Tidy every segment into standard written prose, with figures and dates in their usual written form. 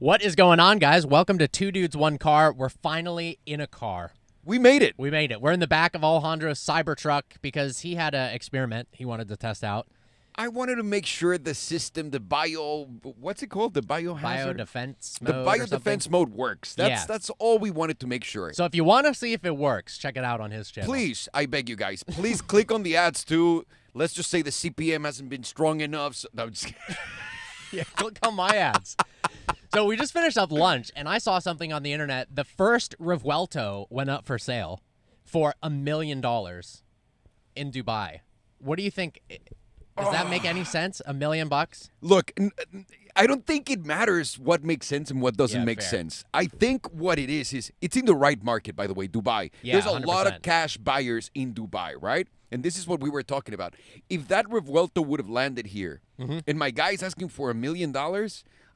What is going on, guys? Welcome to Two Dudes, One Car. We're finally in a car. We made it. We made it. We're in the back of Alejandro's Cybertruck because he had an experiment he wanted to test out. I wanted to make sure the system, what's it called? The biohazard? Biodefense The mode or something? biodefense mode works. That's all we wanted to make sure. So if you want to see if it works, check it out on his channel. Please, I beg you guys, please click on the ads too. Let's just say the CPM hasn't been strong enough. So, no, I'm just kidding. Yeah, click on my ads. So we just finished up lunch, and I saw something on the internet. The first Revuelto went up for sale for $1 million in Dubai. What do you think? Does that make any sense? $1 million? Look, I don't think it matters what makes sense and what doesn't make fair. sense. I think what it is it's in the right market, by the way, Dubai. Yeah, There's a lot 100%. of cash buyers in Dubai, right? And this is what we were talking about. If that Revuelto would have landed here and my guy's asking for $1 million,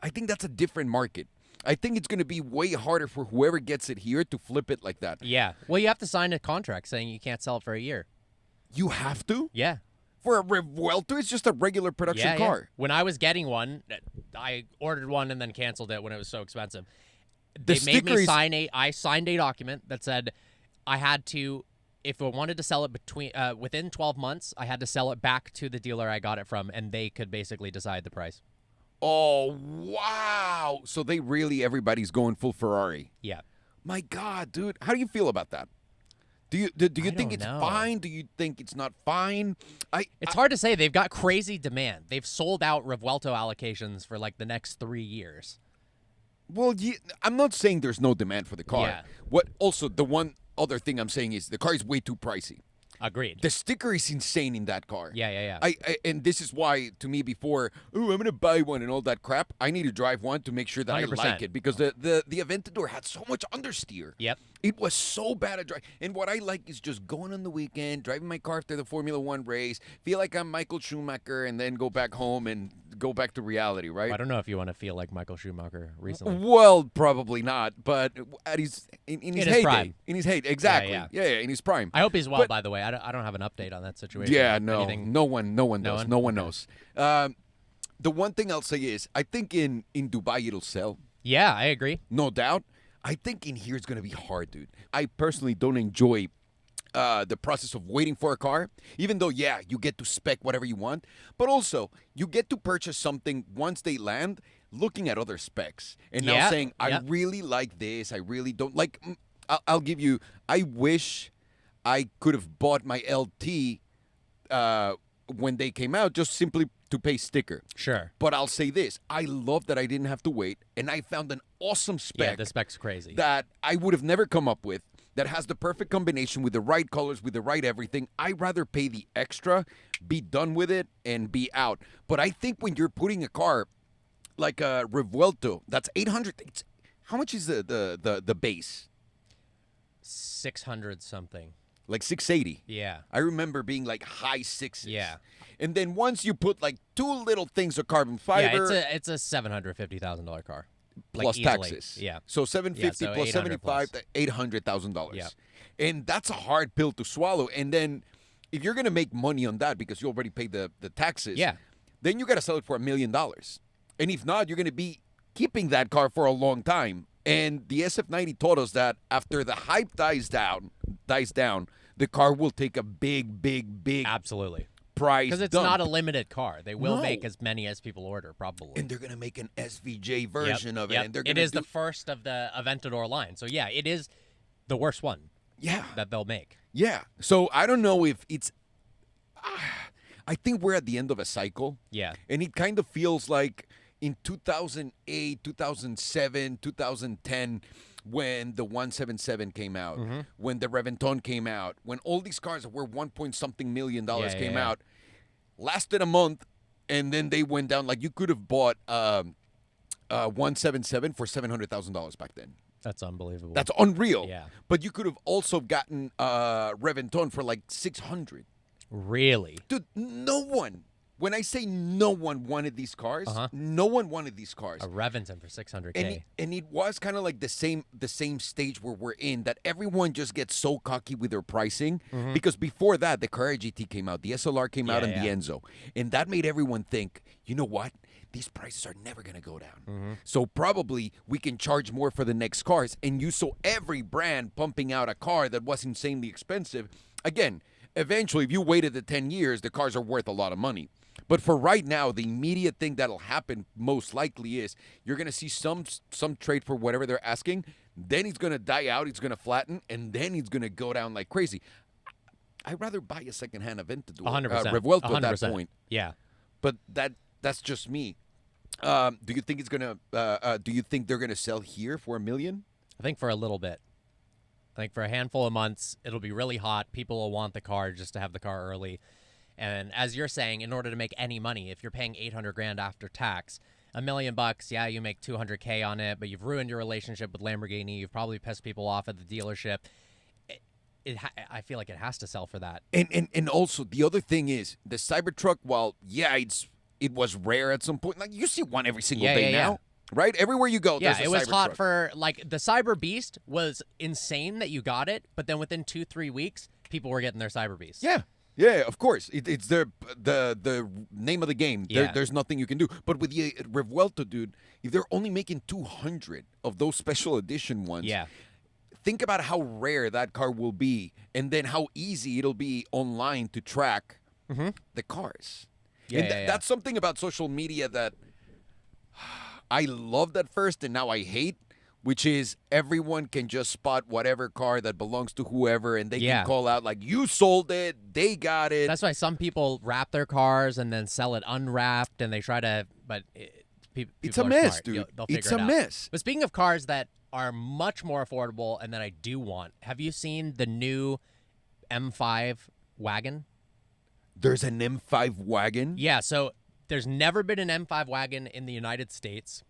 I think that's a different market. I think it's going to be way harder for whoever gets it here to flip it like that. Yeah. Well, you have to sign a contract saying you can't sell it for a year. You have to? Yeah. For a Revuelto, it's just a regular production car. Yeah. When I was getting one, I ordered one and then canceled it when it was so expensive. The They made me sticker I signed a document that said I had to, if I wanted to sell it within 12 months, I had to sell it back to the dealer I got it from, and they could basically decide the price. Oh, wow. So everybody's going full Ferrari. Yeah. My God, dude. How do you feel about that? Do you think don't it's know. fine? Do you think it's not fine? It's hard to say. They've got crazy demand. They've sold out Revuelto allocations for like the next 3 years. Well, I'm not saying there's no demand for the car. Yeah. Also, the one other thing I'm saying is the car is way too pricey. Agreed. The sticker is insane in that car. Yeah. And this is why, to me, before, I'm going to buy one and all that crap, I need to drive one to make sure that 100%. I like it. Because the Aventador had so much understeer. Yep. It was so bad at driving. And what I like is just going on the weekend, driving my car after the Formula One race, feel like I'm Michael Schumacher, and then go back home and go back to reality, right? I don't know if you want to feel like Michael Schumacher recently. Well, probably not, but in his heyday. prime. In his heyday, exactly. Yeah. Yeah, in his prime. I hope he's well, But- by the way. I don't have an update on that situation. Yeah, no, Anything? no one does. No one Okay. knows. The one thing I'll say is, I think in Dubai it'll sell, Yeah, I agree. no doubt. I think in here it's gonna be hard, dude. I personally don't enjoy the process of waiting for a car, even though you get to spec whatever you want, but also you get to purchase something once they land, looking at other specs and now Yeah, saying, I yeah. really like this, I really don't like. I'll give you. I wish I could have bought my LT when they came out, just simply to pay sticker. Sure. But I'll say this: I love that I didn't have to wait, and I found an awesome spec Yeah, the spec's crazy. that I would have never come up with, that has the perfect combination with the right colors, with the right everything. I'd rather pay the extra, be done with it, and be out. But I think when you're putting a car like a Revuelto, that's 800. How much is the base? 600 something. Like 680. Yeah. I remember being like high sixes. Yeah. And then once you put like two little things of carbon fiber, Yeah, it's a $750,000 car. plus easily. taxes. Yeah. So 750 Yeah, so plus 800 75, plus. $800,000. Yeah. And that's a hard pill to swallow. And then if you're gonna make money on that because you already paid the taxes, Yeah. then you gotta sell it for $1 million. And if not, you're gonna be keeping that car for a long time. And the SF90 taught us that after the hype dies down, the car will take a big Absolutely. price Because it's dump. not a limited car. They will No. make as many as people order, probably. And they're gonna make an SVJ version of it. Yep. And they're It gonna is the first of the Aventador line. So, yeah, it is the worst one that they'll make. Yeah. So I don't know if it's. I think we're at the end of a cycle. Yeah. And it kind of feels like in 2008, 2007, 2010, when the 177 came out, when the Reventon came out, when all these cars that were $1 million came yeah. out, lasted a month, and then they went down. Like you could have bought 177 for $700,000 back then. That's unbelievable. That's unreal. Yeah. But you could have also gotten Reventon for like 600. Really? Dude, no one. When I say no one wanted these cars, no one wanted these cars. A Reventon for $600K. And it was kind of like the same stage where we're in, that everyone just gets so cocky with their pricing. Because before that, the Carrera GT came out, the SLR came out, and the Enzo. And that made everyone think, you know what? these prices are never going to go down. So probably we can charge more for the next cars. And you saw every brand pumping out a car that was insanely expensive. Again, eventually, if you waited the 10 years, the cars are worth a lot of money. But for right now, the immediate thing that'll happen most likely is you're going to see some trade for whatever they're asking. Then he's going to die out. He's going to flatten. And then he's going to go down like crazy. I'd rather buy a secondhand Aventador, 100%. Revuelto 100%. at that point. Yeah. But that's just me. Do you think it's gonna? Do you think they're gonna sell here for $1 million? I think for a little bit. I think for a handful of months, it'll be really hot. People will want the car just to have the car early. And as you're saying, in order to make any money, if you're paying $800,000 after tax, $1 million, yeah, you make $200K on it, but you've ruined your relationship with Lamborghini. You've probably pissed people off at the dealership. I feel like it has to sell for that. And also the other thing is the Cybertruck. While it was rare at some point. Like you see one every single day now, right? Everywhere you go, there's a it was Cybertruck. hot for like the Cyber Beast was insane that you got it, but then within 2-3 weeks, people were getting their Cyber Beast. Yeah, of course. It's the name of the game. Yeah. There's nothing you can do. But with the Revuelto, dude, if they're only making 200 of those special edition ones, think about how rare that car will be, and then how easy it'll be online to track the cars. That's something about social media that I loved at first and now I hate, which is everyone can just spot whatever car that belongs to whoever, and they can call out like, you sold it, they got it. That's why some people wrap their cars and then sell it unwrapped, and they try to, but it's a mess, dude. They'll figure it's a mess. But speaking of cars that are much more affordable and that I do want, have you seen the new M5 wagon? There's an M5 wagon? Yeah, so there's never been an M5 wagon in the United States.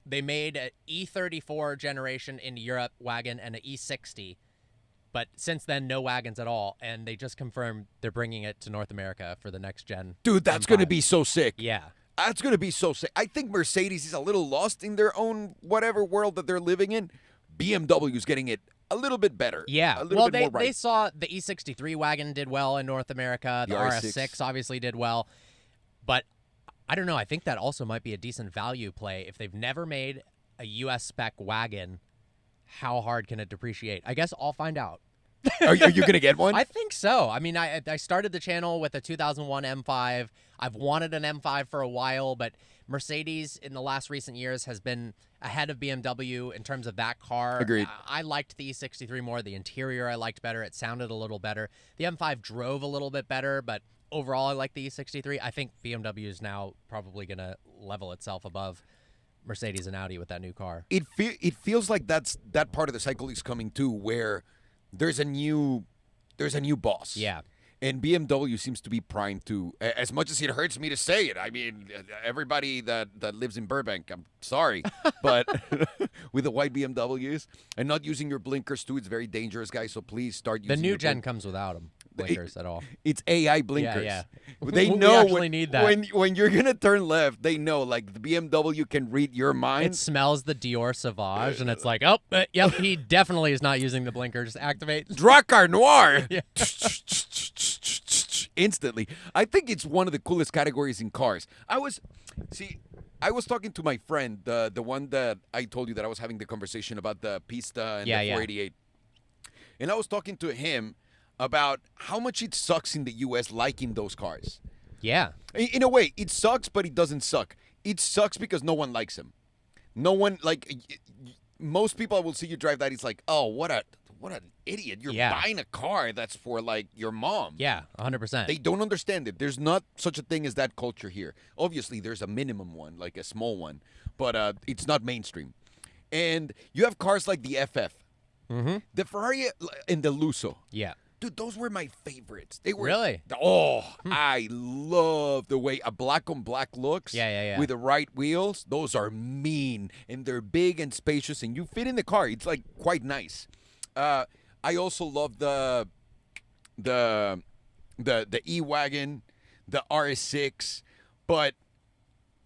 They made an E34 generation in Europe wagon and an E60, but since then, no wagons at all, and they just confirmed they're bringing it to North America for the next gen. Dude, that's going to be so sick. Yeah. That's going to be so sick. I think Mercedes is a little lost in their own whatever world that they're living in. BMW's getting it a little bit better. Yeah. A little bit more right. They saw the E63 wagon did well in North America. The RS6 obviously did well. But I don't know. I think that also might be a decent value play. If they've never made a U.S. spec wagon, how hard can it depreciate? I guess I'll find out. Are you going to get one? I think so. I mean, I started the channel with a 2001 M5. I've wanted an M5 for a while, but Mercedes in the last recent years has been ahead of BMW in terms of that car. Agreed. I liked the E63 more. The interior I liked better. It sounded a little better. The M5 drove a little bit better, but overall I like the E63. I think BMW is now probably going to level itself above Mercedes and Audi with that new car. It feels like that part of the cycle is coming too, where there's a new boss. Yeah. And BMW seems to be primed to, as much as it hurts me to say it. I mean, everybody that lives in Burbank, I'm sorry, but with the white BMWs and not using your blinkers too, it's very dangerous, guys. So please start using. The new gen comes without them blinkers at all. It's AI blinkers. Yeah. They We know actually need that. when you're gonna turn left. They know, like the BMW can read your mind. It smells the Dior Sauvage, and it's like, oh, yep, he definitely is not using the blinkers. Activate. Dracar Noir. Yeah. Instantly. I think it's one of the coolest categories in cars. I was talking to my friend, the one that I told you that I was having the conversation about the Pista and the 488. And I was talking to him about how much it sucks in the U.S. liking those cars. Yeah. In a way, it sucks, but it doesn't suck. It sucks because no one likes him. No one, like, most people will see you drive that. It's like, oh, what an idiot. You're buying a car that's for, like, your mom. Yeah, 100%. They don't understand it. There's not such a thing as that culture here. Obviously, there's a minimum one, like a small one, but it's not mainstream. And you have cars like the FF, the Ferrari, and the Lusso. Yeah. Dude, those were my favorites. They were Really? I love the way a black on black looks. Yeah. With the right wheels. Those are mean, and they're big and spacious, and you fit in the car. It's like quite nice. I also love the E-Wagon, the RS6, but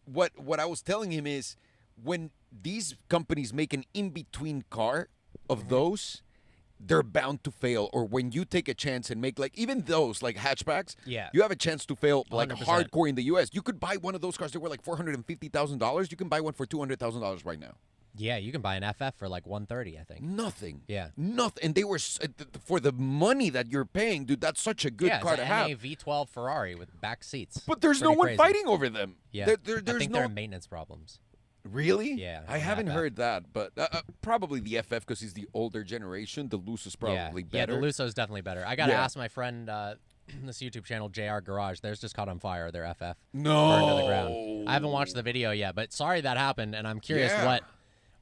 what I was telling him is when these companies make an in-between car of those, they're bound to fail. Or when you take a chance and make like even those like hatchbacks, Yeah. you have a chance to fail like 100%. hardcore in the U.S. You could buy one of those cars that were like $450,000. You can buy one for $200,000 right now. Yeah, you can buy an FF for like 130, I think. Nothing. Yeah. Nothing. And they were for the money that you're paying, dude. That's such a good car to have. It's an NA V12 Ferrari with back seats. But there's no Pretty one crazy. fighting over them. Yeah, There's I think no there are maintenance problems. Really? Yeah, I on haven't FF. heard that, but probably the FF because he's the older generation. The Luce is probably Yeah, better. the Luso's definitely better. I gotta Yeah. ask my friend this YouTube channel JR Garage. Theirs just caught on fire. Their FF No. burned to the ground. I haven't watched the video yet, but sorry that happened, and I'm curious Yeah.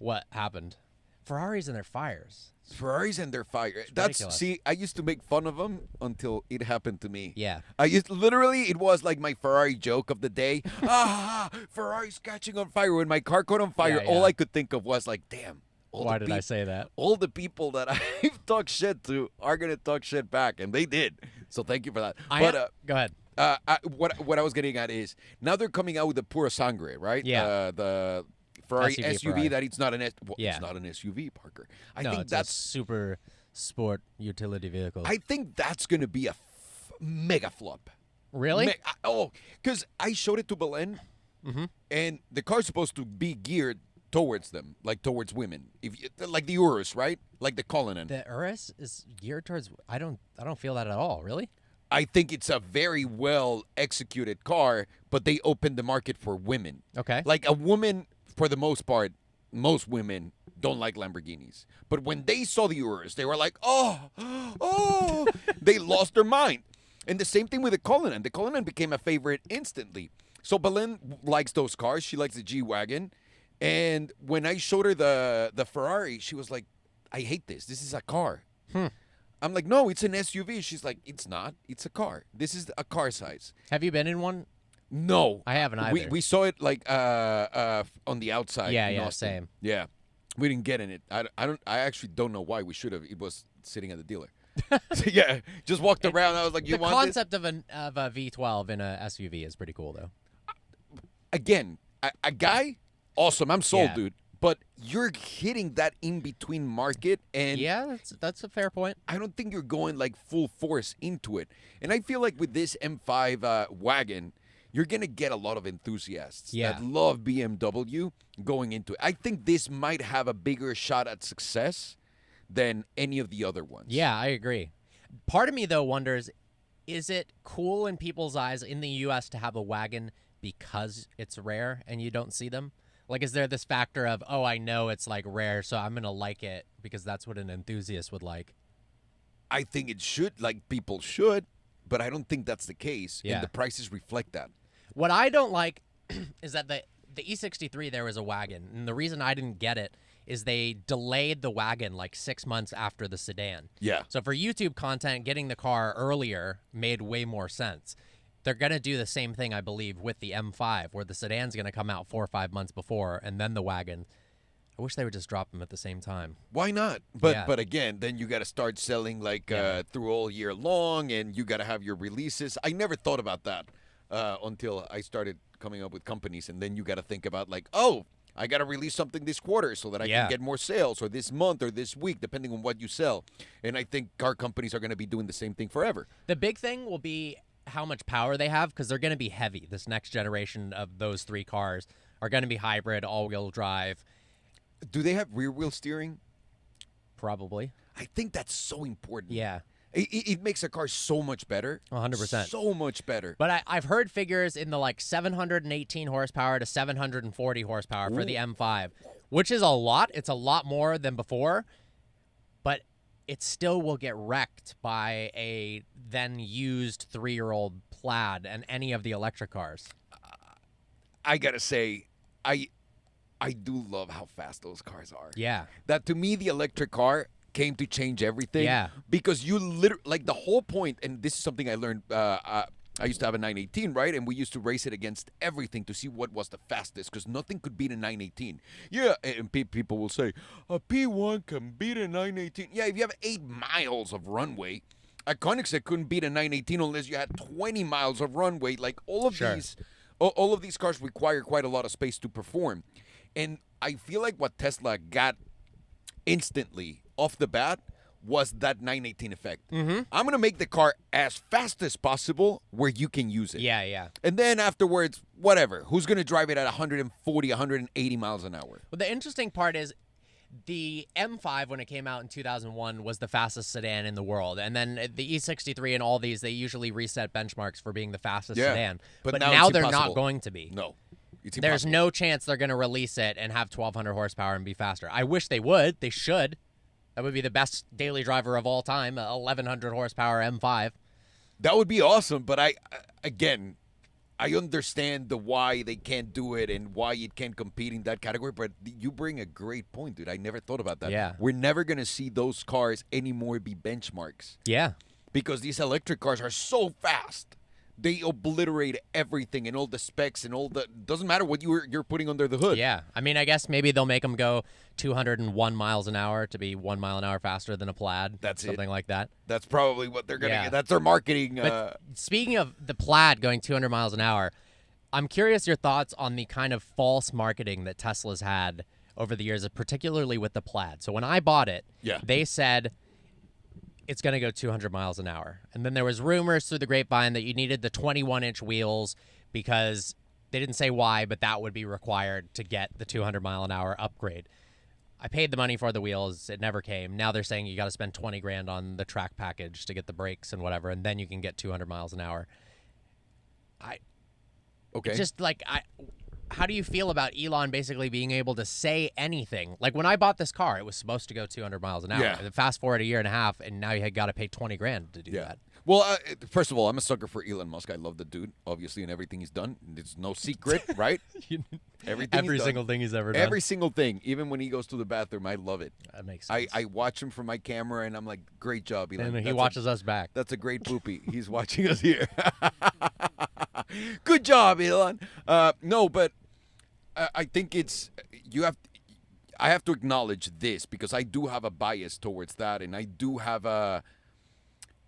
what happened. Ferraris and their fires. Ferraris and their fire. That's ridiculous. see. I used to make fun of them until it happened to me. Yeah. I used literally. It was like my Ferrari joke of the day. Ferrari's catching on fire. When my car caught on fire, Yeah, all yeah. I could think of was like, damn. Why did I say that? All the people that I've talked shit to are gonna talk shit back, and they did. So thank you for that. Go ahead. What I was getting at is now they're coming out with the Pura Sangre, right? Yeah. The Ferrari SUV Ferrari. that it's not an Yeah. it's not an SUV, Parker. I No, think it's that's a super sport utility vehicle. I think that's gonna be a mega flop. Really? Because I showed it to Belen, Mm-hmm. and the car's supposed to be geared towards them, like towards women. Like the Urus, right? Like the Cullinan. The Urus is geared towards. I don't feel that at all. Really? I think it's a very well executed car, but they opened the market for women. Okay. Like a woman, for the most part, most women don't like Lamborghinis. But when they saw the Urus, they were like, oh, they lost their mind. And the same thing with the Cullinan. The Cullinan became a favorite instantly. So Belen likes those cars. She likes the G-Wagon. And when I showed her the Ferrari, she was like, I hate this. This is a car. I'm like, no, it's an SUV. She's like, it's not. It's a car. This is a car size. Have you been in one? No. I haven't either. We saw it like on the outside. Yeah, in yeah, Austin. same. Yeah. We didn't get in it. I actually don't know why we should have. It was sitting at the dealer. Yeah. Just walked around. I was like, you The want this? concept of a V12 in a SUV is pretty cool, though. Again, a guy, awesome. I'm sold, Yeah. dude. But you're hitting that in between market, and Yeah, that's a fair point. I don't think you're going like full force into it. And I feel like with this M5 wagon, you're gonna get a lot of enthusiasts Yeah. that love BMW going into it. I think this might have a bigger shot at success than any of the other ones. Yeah, I agree. Part of me though wonders, is it cool in people's eyes in the U.S. to have a wagon because it's rare and you don't see them? Like, is there this factor of, oh, I know it's like rare, so I'm gonna like it because that's what an enthusiast would like? I think it should, like people should, but I don't think that's the case. Yeah. And the prices reflect that. What I don't like is that the E63 there was a wagon, and the reason I didn't get it is they delayed the wagon like 6 months after the sedan. Yeah. So for YouTube content, getting the car earlier made way more sense. They're going to do the same thing, I believe, with the M5, where the sedan's going to come out 4 or 5 months before, and then the wagon. I wish they would just drop them at the same time. Why not? But Yeah. but again, then you got to start selling like through all year long, and you got to have your releases. I never thought about that until I started coming up with companies, and then you got to think about like, oh, I got to release something this quarter so that I Yeah. can get more sales, or this month, or this week, depending on what you sell. And I think car companies are going to be doing the same thing forever. The big thing will be how much power they have, because they're going to be heavy. This next generation of those 3 cars are going to be hybrid, all-wheel drive, Do they have rear wheel steering? probably. I think that's so important. Yeah. It makes a car so much better. 100%. So much better. But I've heard figures in the like 718 horsepower to 740 horsepower for the M5, which is a lot. It's a lot more than before, but it still will get wrecked by a then used 3-year-old Plaid and any of the electric cars. I gotta say, I do love how fast those cars are. Yeah. That to me, the electric car came to change everything. Yeah. Because you literally, like the whole point, and this is something I learned. I used to have a 918, right? And we used to race it against everything to see what was the fastest, because nothing could beat a 918. Yeah, and people will say, a P1 can beat a 918. Yeah, if you have 8 miles of runway, a Koenigsegg couldn't beat a 918 unless you had 20 miles of runway. Like all of Sure. all of these cars require quite a lot of space to perform. And I feel like what Tesla got instantly off the bat was that 918 effect. Mm-hmm. I'm going to make the car as fast as possible where you can use it. Yeah, yeah. And then afterwards, whatever. Who's going to drive it at 140, 180 miles an hour? Well, the interesting part is the M5, when it came out in 2001, was the fastest sedan in the world. And then the E63 and all these, they usually reset benchmarks for being the fastest sedan. But now it's they're impossible. not going to be. No. It's There's impossible. no chance they're going to release it and have 1,200 horsepower and be faster. I wish they would. They should. That would be the best daily driver of all time, a 1,100 horsepower M5. That would be awesome, but I understand the why they can't do it and why it can't compete in that category, but you bring a great point, dude. I never thought about that. Yeah. We're never going to see those cars anymore be benchmarks Yeah. because these electric cars are so fast. They obliterate everything and all the specs and all the doesn't matter what you're putting under the hood. Yeah. I mean, I guess maybe they'll make them go 201 miles an hour to be 1 mile an hour faster than a Plaid. That's it. Something like that. That's probably what they're going to Yeah. get. That's their marketing. But speaking of the Plaid going 200 miles an hour, I'm curious your thoughts on the kind of false marketing that Tesla's had over the years, particularly with the Plaid. So when I bought it, Yeah. they said it's going to go 200 miles an hour. And then there was rumors through the grapevine that you needed the 21-inch wheels because they didn't say why, but that would be required to get the 200 mile an hour upgrade. I paid the money for the wheels. It never came. Now they're saying you got to spend 20 grand on the track package to get the brakes and whatever, and then you can get 200 miles an hour. Okay. Just like, how do you feel about Elon basically being able to say anything? Like when I bought this car, it was supposed to go 200 miles an hour. Yeah. And fast forward a year and a half, and now you had got to pay 20 grand to do that. Well, first of all, I'm a sucker for Elon Musk. I love the dude, obviously, and everything he's done. It's no secret, right? Everything Every he's single done. thing he's ever done. Every single thing, even when he goes to the bathroom, I love it. That makes sense. I watch him from my camera, and I'm like, great job, Elon. And he watches us back. That's a great poopy. He's watching us here. Good job, Elon. No, but I think it's I have to acknowledge this because I do have a bias towards that, and I do have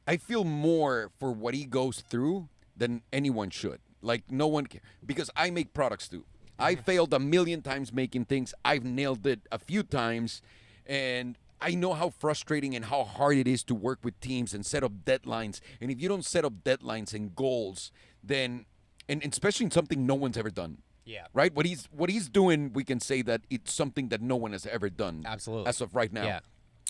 I feel more for what he goes through than anyone should. Like no one can, because I make products too. I failed 1,000,000 times making things. I've nailed it a few times, and I know how frustrating and how hard it is to work with teams and set up deadlines. And if you don't set up deadlines and goals, then and especially in something no one's ever done. Yeah. Right? What he's doing, we can say that it's something that no one has ever done. Absolutely. As of right now. Yeah.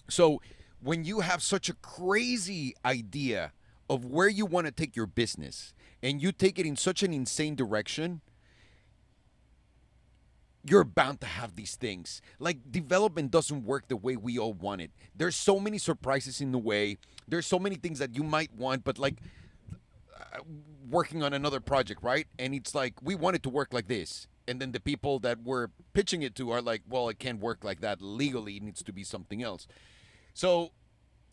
So when you have such a crazy idea of where you want to take your business and you take it in such an insane direction, you're bound to have these things. Like development doesn't work the way we all want it. There's so many surprises in the way. There's so many things that you might want, but like working on another project, right? And it's like, we want it to work like this. And then the people that we're pitching it to are like, well, it can't work like that. Legally, it needs to be something else. So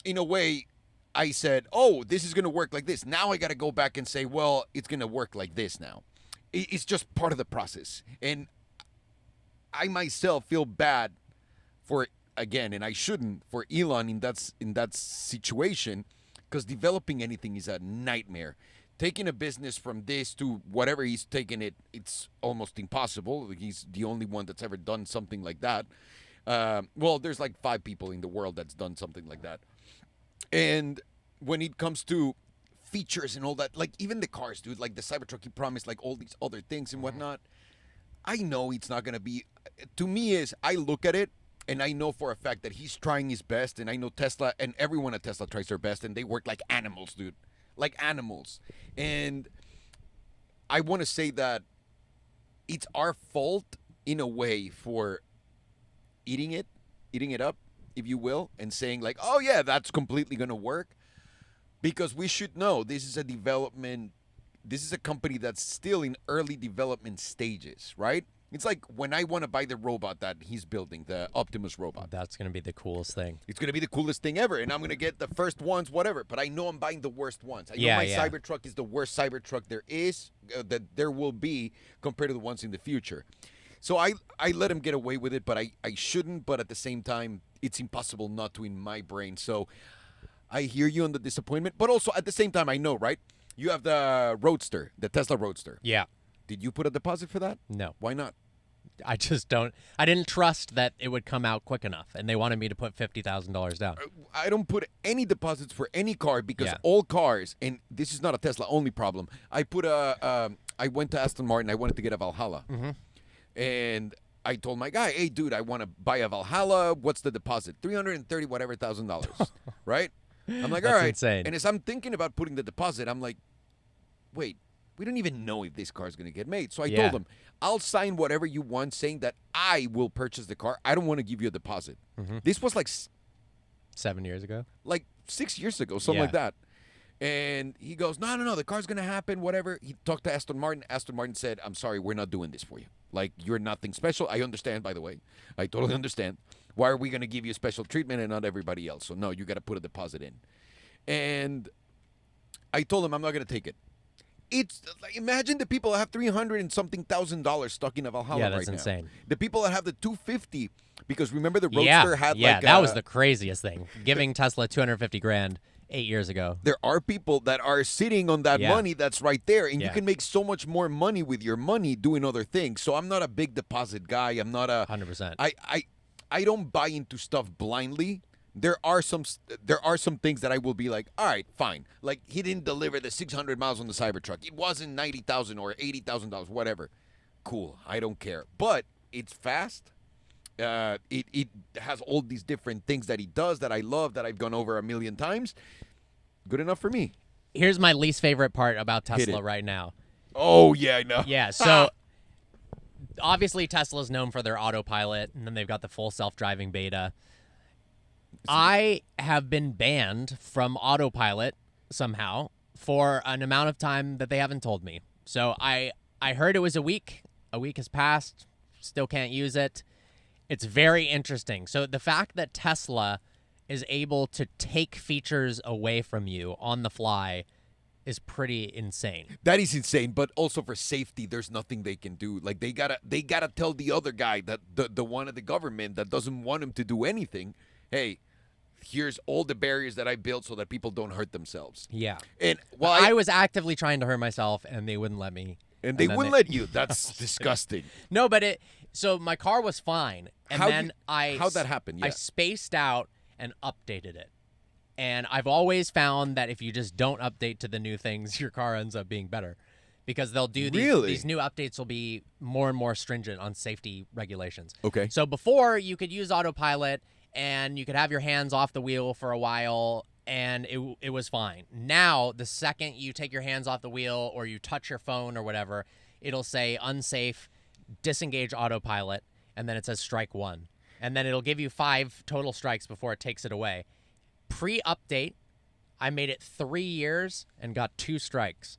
in a way, I said, oh, this is going to work like this. Now I got to go back and say, well, it's going to work like this now. It's just part of the process. And I myself feel bad for, again, and I shouldn't, for Elon in that situation, because developing anything is a nightmare. Taking a business from this to whatever he's taking it, it's almost impossible. He's the only one that's ever done something like that. Well, there's like 5 people in the world that's done something like that. And when it comes to features and all that, like even the cars, dude, like the Cybertruck, he promised like all these other things and whatnot. I know it's not going to be, to me I look at it and I know for a fact that he's trying his best, and I know Tesla and everyone at Tesla tries their best, and they work like animals, dude. Like animals. And I want to say that it's our fault in a way for eating it up, if you will, and saying like, oh yeah, that's completely going to work. Because we should know this is a company that's still in early development stages, right? It's like when I want to buy the robot that he's building, the Optimus robot. That's going to be the coolest thing. It's going to be the coolest thing ever, and I'm going to get the first ones, whatever. But I know I'm buying the worst ones. I know my Cybertruck is the worst Cybertruck there is, that there will be, compared to the ones in the future. So I let him get away with it, but I shouldn't. But at the same time, it's impossible not to in my brain. So I hear you on the disappointment. But also, at the same time, I know, right? You have the Roadster, the Tesla Roadster. Yeah. Did you put a deposit for that? No. Why not? I just don't. I didn't trust that it would come out quick enough, and they wanted me to put $50,000 down. I don't put any deposits for any car because Yeah. all cars, and this is not a Tesla only problem. I went to Aston Martin. I wanted to get a Valhalla, and I told my guy, "Hey, dude, I want to buy a Valhalla. What's the deposit? $330,000, right?" I'm like, "All That's right." insane. And as I'm thinking about putting the deposit, I'm like, "Wait, we don't even know if this car is going to get made." So I Yeah. told him, "I'll sign whatever you want, saying that I will purchase the car. I don't want to give you a deposit." This was like 7 years ago. 6 years ago, something Yeah. like that. And he goes, no, the car's going to happen, whatever. He talked to Aston Martin. Aston Martin said, "I'm sorry, we're not doing this for you. Like, you're nothing special." I understand, by the way. I totally understand. Why are we going to give you special treatment and not everybody else? So, no, you got to put a deposit in. And I told him I'm not going to take it. It's like, imagine the people that have $300 and something thousand stuck in a Valhalla Yeah, that's right insane. now. The people that have the 250, because remember the Yeah, Roadster had yeah, like that was the craziest thing. Giving Tesla 250 grand 8 years ago. there are people that are sitting on that Yeah. money that's right there, and you Yeah. can make so much more money with your money doing other things. So I'm not a big deposit guy. I'm not a 100%. I don't buy into stuff blindly. There are some things that I will be like, all right, fine. Like, he didn't deliver the 600 miles on the Cybertruck. It wasn't $90,000 or $80,000, whatever. Cool, I don't care. But it's fast. It has all these different things that he does that I love, that I've gone over a million times. Good enough for me. Here's my least favorite part about Hit Tesla it. right now. Oh yeah, I know. Yeah, so obviously Tesla's known for their autopilot, and then they've got the full self-driving beta. I have been banned from autopilot somehow for an amount of time that they haven't told me. So I heard it was a week. A week has passed. Still can't use it. It's very interesting. So the fact that Tesla is able to take features away from you on the fly is pretty insane. That is insane, but also for safety, there's nothing they can do. Like, they gotta tell the other guy, that the one of the government that doesn't want him to do anything, hey, here's all the barriers that I built so that people don't hurt themselves. Yeah. And Well, while I was activly trying to hurt myself, and they wouldn't let me. and they then wouldn't let you. That's disgusting. No, but so my car was fine, and then how'd that happen? I Yeah. spaced out and updated it. And I've always found that if you just don't update to the new things, your car ends up being better, because they'll do these new updates will be more and more stringent on safety regulations. Okay. So before, you could use autopilot and you could have your hands off the wheel for a while, and it was fine. Now, the second you take your hands off the wheel or you touch your phone or whatever, it'll say unsafe, disengage autopilot, and then it says strike 1. And then it'll give you 5 total strikes before it takes it away. Pre-update, I made it 3 years and got 2 strikes.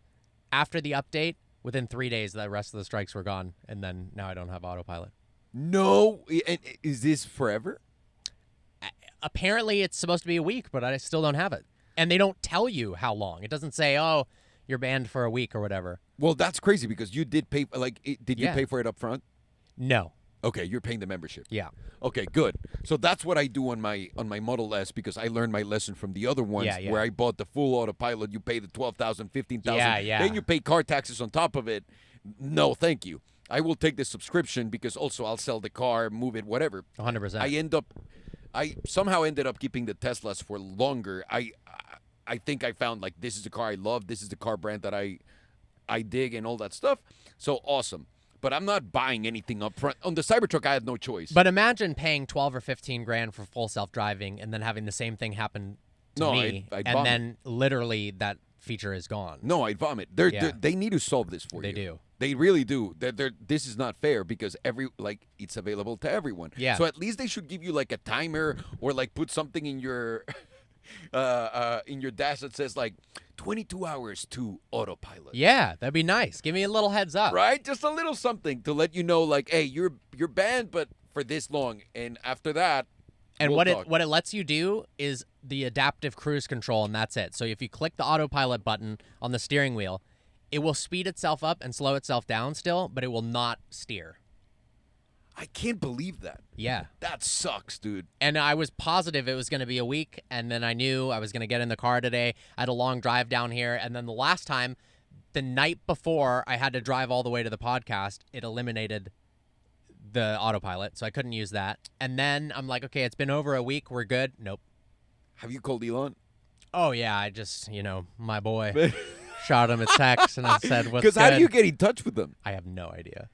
After the update, within 3 days, the rest of the strikes were gone, and then now I don't have autopilot. No, and is this forever? Apparently, it's supposed to be a week, but I still don't have it. And they don't tell you how long. It doesn't say, oh, you're banned for a week or whatever. Well, that's crazy because you did pay. Did you Yeah. pay for it up front? No. Okay, you're paying the membership. Yeah. Okay, good. So that's what I do on my Model S, because I learned my lesson from the other ones Yeah. where I bought the full autopilot. You pay the $12,000, $15,000. Yeah. Then you pay car taxes on top of it. No, thank you. I will take the subscription because also I'll sell the car, move it, whatever. 100%. I somehow ended up keeping the Teslas for longer. I think I found, like, this is the car I love. This is the car brand that I dig and all that stuff. So awesome. But I'm not buying anything up front. On the Cybertruck, I had no choice. But imagine paying 12 or 15 grand for full self-driving and then having the same thing happen to me, I'd and vomit. then literally that feature is gone. No, I'd vomit. Yeah. They need to solve this for They you. do. They really do. This is not fair because it's available to everyone. Yeah. So at least they should give you like a timer, or like put something in your dash that says like 22 hours to autopilot. Yeah, that'd be nice. Give me a little heads up. Right? Just a little something to let you know, like, hey, you're banned, but for this long, and after that. And we'll what talk. it lets you do is the adaptive cruise control, and that's it. So if you click the autopilot button on the steering wheel, it will speed itself up and slow itself down still, but it will not steer. I can't believe that. Yeah. That sucks, dude. And I was positive it was going to be a week, and then I knew I was going to get in the car today. I had a long drive down here, and then the last time, the night before I had to drive all the way to the podcast, it eliminated the autopilot, so I couldn't use that. And then I'm like, okay, it's been over a week. We're good. Nope. Have you called Elon? Oh, yeah. I just, my boy, shot him a text and I said, what's good? Because how do you get in touch with them? I have no idea.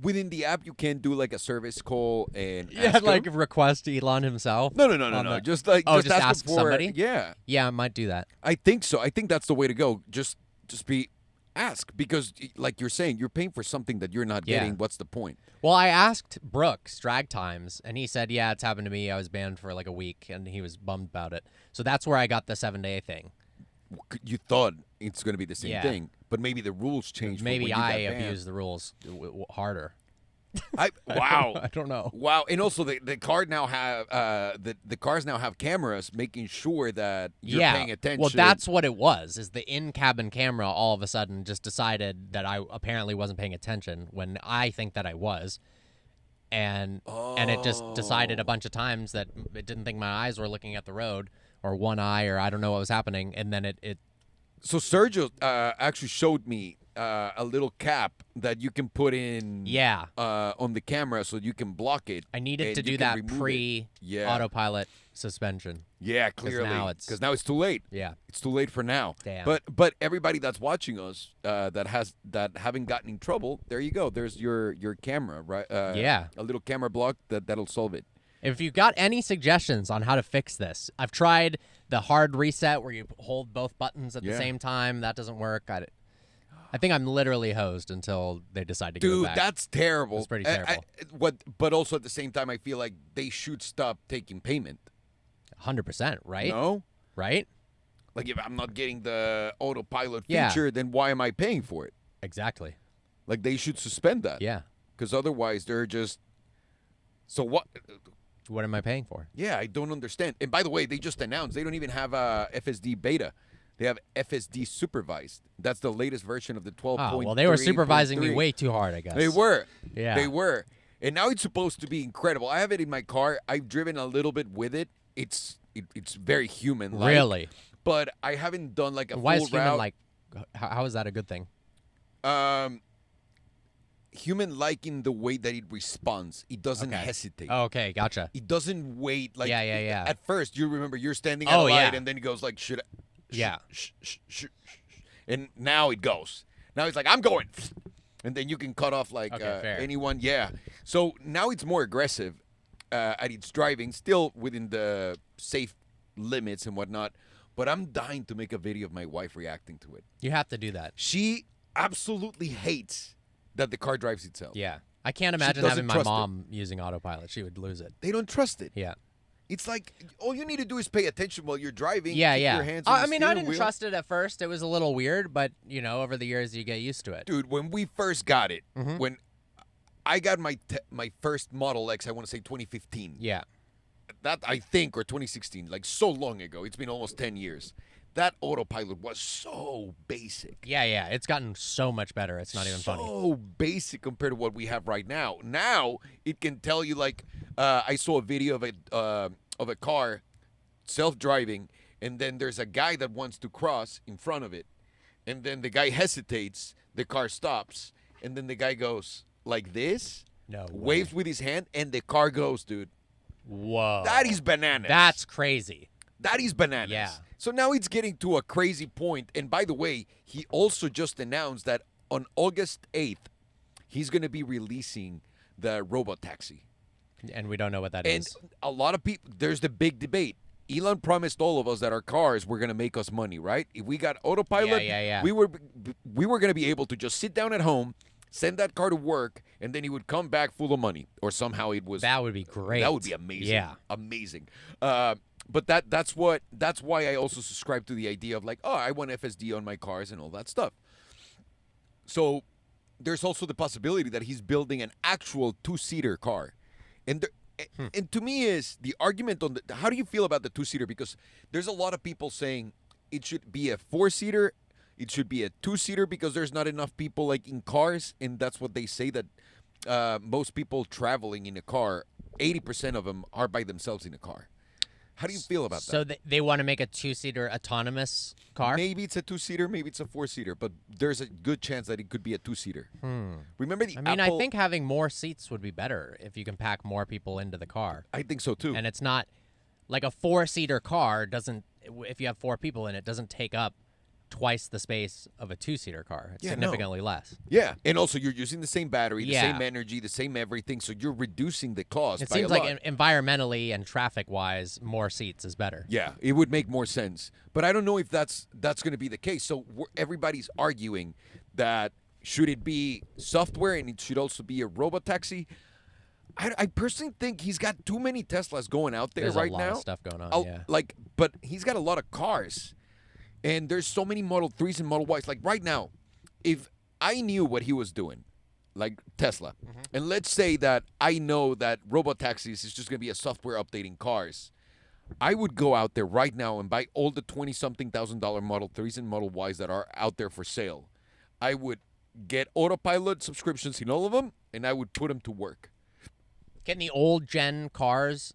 Within the app, you can't do like a service call and Yeah, ask like him? request Elon himself. No. Just like just ask ask him for, somebody? Yeah, Yeah, I might do that. I think so. I think that's the way to go. Just be ask because, like you're saying, you're paying for something that you're not Yeah. getting. What's the point? Well, I asked Brooks drag times, and he said, yeah, it's happened to me. I was banned for like a week, and he was bummed about it. So that's where I got the 7-day thing. You thought it's going to be the same Yeah. thing, but maybe the rules changed. Maybe for when you I got banned. abused the rules harder. Wow. I don't know. Wow, and also the car now have the cars now have cameras making sure that you're paying attention. Well, that's what it was. Is the in-cabin camera all of a sudden just decided that I apparently wasn't paying attention when I think that I was, and it just decided a bunch of times that it didn't think my eyes were looking at the road or one eye or I don't know what was happening, and then it So Sergio actually showed me a little cap that you can put in on the camera so you can block it. I needed and to you do can that remove pre autopilot suspension. Yeah, clearly. Because now it's too late. Yeah. It's too late for now. Damn. But everybody that's watching us that haven't gotten in trouble, there you go. There's your camera, right? Yeah. A little camera block that'll solve it. If you've got any suggestions on how to fix this, I've tried the hard reset where you hold both buttons at the same time. That doesn't work. I think I'm literally hosed until they decide to give it back. Dude, that's terrible. That's pretty terrible. But also at the same time, I feel like they should stop taking payment. 100%, right? No? Right? Like, if I'm not getting the autopilot Yeah. feature, then why am I paying for it? Exactly. Like, they should suspend that. Yeah. Because otherwise, they're just... So what... What am I paying for? Yeah, I don't understand. And by the way, they just announced they don't even have FSD beta. They have FSD supervised. That's the latest version of the 12.3. Oh, well, they were supervising me way too hard, I guess. They were. Yeah. They were. And now it's supposed to be incredible. I have it in my car. I've driven a little bit with it. It's very human-like. Really? But I haven't done like a Why full is human route. like? How is that a good thing? Human-like in the way that it responds. It doesn't hesitate. Oh, okay, gotcha. It doesn't wait. Like Yeah. At first, you remember you're standing at a light, and then it goes like, should I? Shh. And now it goes. Now it's like, I'm going. And then you can cut off like anyone. Yeah. So now it's more aggressive at its driving, still within the safe limits and whatnot. But I'm dying to make a video of my wife reacting to it. You have to do that. She absolutely hates that the car drives itself. Yeah. I can't imagine doesn't having my trust mom using autopilot. She would lose it. They don't trust it. Yeah. It's like all you need to do is pay attention while you're driving. Yeah. Keep your hands on the I mean, I steering didn't wheel. trust it at first. It was a little weird, but over the years you get used to it. Dude, when we first got it, Mm-hmm. when I got my first Model X, I want to say 2015. Yeah. That I think, or 2016, like so long ago. It's been almost 10 years. That autopilot was so basic. Yeah. It's gotten so much better. It's not even funny. So basic compared to what we have right now. Now it can tell you, like, I saw a video of a car self-driving, and then there's a guy that wants to cross in front of it, and then the guy hesitates, the car stops, and then the guy goes like this, waves with his hand, and the car goes, dude. Whoa. That is bananas. That's crazy. That is bananas. Yeah. So now it's getting to a crazy point. And by the way, he also just announced that on August 8th, he's going to be releasing the robot taxi. And we don't know what that And is. a lot of people, there's the big debate. Elon promised all of us that our cars were going to make us money, right? If we got autopilot, Yeah. we were going to be able to just sit down at home, send that car to work, and then he would come back full of money. Or somehow it was... That would be great. That would be amazing. Yeah. Amazing. But that's why I also subscribe to the idea of like, oh, I want FSD on my cars and all that stuff. So there's also the possibility that he's building an actual 2-seater car. And and to me is the argument on how do you feel about the 2-seater? Because there's a lot of people saying it should be a 4-seater, it should be a 2-seater because there's not enough people like in cars, and that's what they say that most people traveling in a car, 80% of them are by themselves in a car. How do you feel about So that? they want to make a 2-seater autonomous car? Maybe it's a 2-seater, maybe it's a 4-seater, but there's a good chance that it could be a 2-seater. Remember the I mean, Apple? I think having more seats would be better if you can pack more people into the car. I think so too. And it's not like a 4-seater car doesn't, if you have 4 people in it, doesn't take up twice the space of a 2-seater car. It's Yeah, no. significantly less. Yeah, and also you're using the same battery, the Yeah. same energy, the same everything, so you're reducing the cost It by seems a like lot. environmentally and traffic-wise, more seats is better. Yeah, it would make more sense. But I don't know if that's going to be the case. So everybody's arguing that should it be software and it should also be a robotaxi. I personally think he's got too many Teslas going out there There's right a lot now. of stuff going on, yeah. But he's got a lot of cars. And there's so many Model 3s and Model Ys. Like right now, if I knew what he was doing, like Tesla, and let's say that I know that robotaxis is just going to be a software updating cars, I would go out there right now and buy all the $20-something thousand Model 3s and Model Ys that are out there for sale. I would get Autopilot subscriptions in all of them, and I would put them to work. Can the old gen cars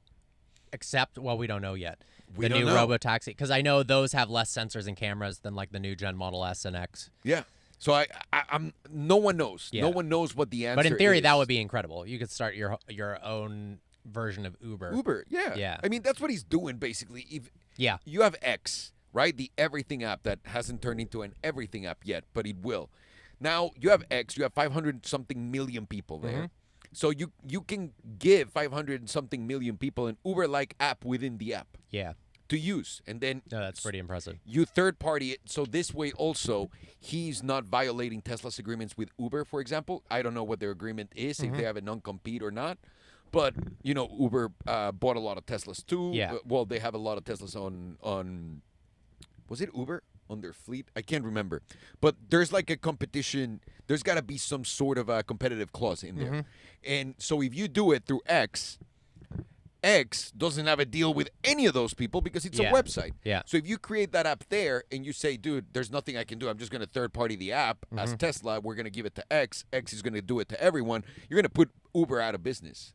accept? Well, we don't know yet. We the don't new know. robotaxi, because I know those have less sensors and cameras than like the new gen Model S and X. Yeah. So I'm no one knows. Yeah. No one knows what the answer But in theory, is. that would be incredible. You could start your own version of Uber. Uber. Yeah. Yeah. I mean, that's what he's doing basically. If Yeah. you have X, right? The everything app that hasn't turned into an everything app yet, but it will. Now you have X. You have 500 something million people there. So you can give 500 something million people an Uber-like app within the app Yeah. to use, and then No, that's pretty impressive. you third party it. So this way also he's not violating Tesla's agreements with Uber, for example. I don't know what their agreement is, if they have a non-compete or not. But Uber bought a lot of Teslas too. Yeah. Well, they have a lot of Teslas on. Was it Uber on their fleet? I can't remember. But there's like a competition. There's got to be some sort of a competitive clause in there. And so if you do it through X doesn't have a deal with any of those people because it's Yeah. a website. Yeah. So if you create that app there and you say, dude, there's nothing I can do. I'm just going to third party the app as Tesla. We're going to give it to X. X is going to do it to everyone. You're going to put Uber out of business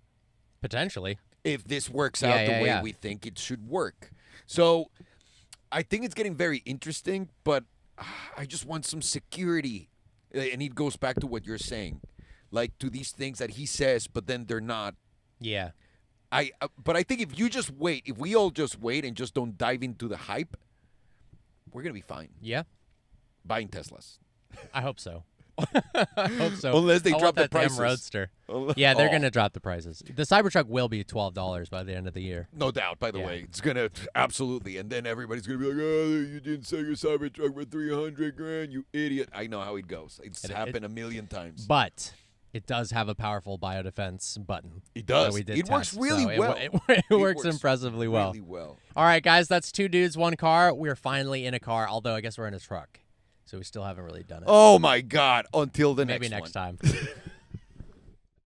Potentially. if this works Yeah, out the yeah, way yeah. we think it should work. So I think it's getting very interesting, but I just want some security. And it goes back to what you're saying, like to these things that he says, but then they're not. Yeah. But I think if we all just wait and just don't dive into the hype, we're going to be fine Yeah. buying Teslas. I hope so. I hope so. Unless they I drop want the that damn prices. Roadster. Yeah, they're Oh. going to drop the prices. The Cybertruck will be $12 by the end of the year. No doubt, by the Yeah. way. It's going to, absolutely. And then everybody's going to be like, oh, you didn't sell your Cybertruck for $300,000, you idiot. I know how it goes. It's happened a million times. But it does have a powerful biodefense button. It does. that we did It works test, really so well. It works impressively well. Really well. All right, guys, that's 2 dudes, 1 car. We're finally in a car, although I guess we're in a truck. So we still haven't really done it. Oh, my God. Until the Maybe next next one. time.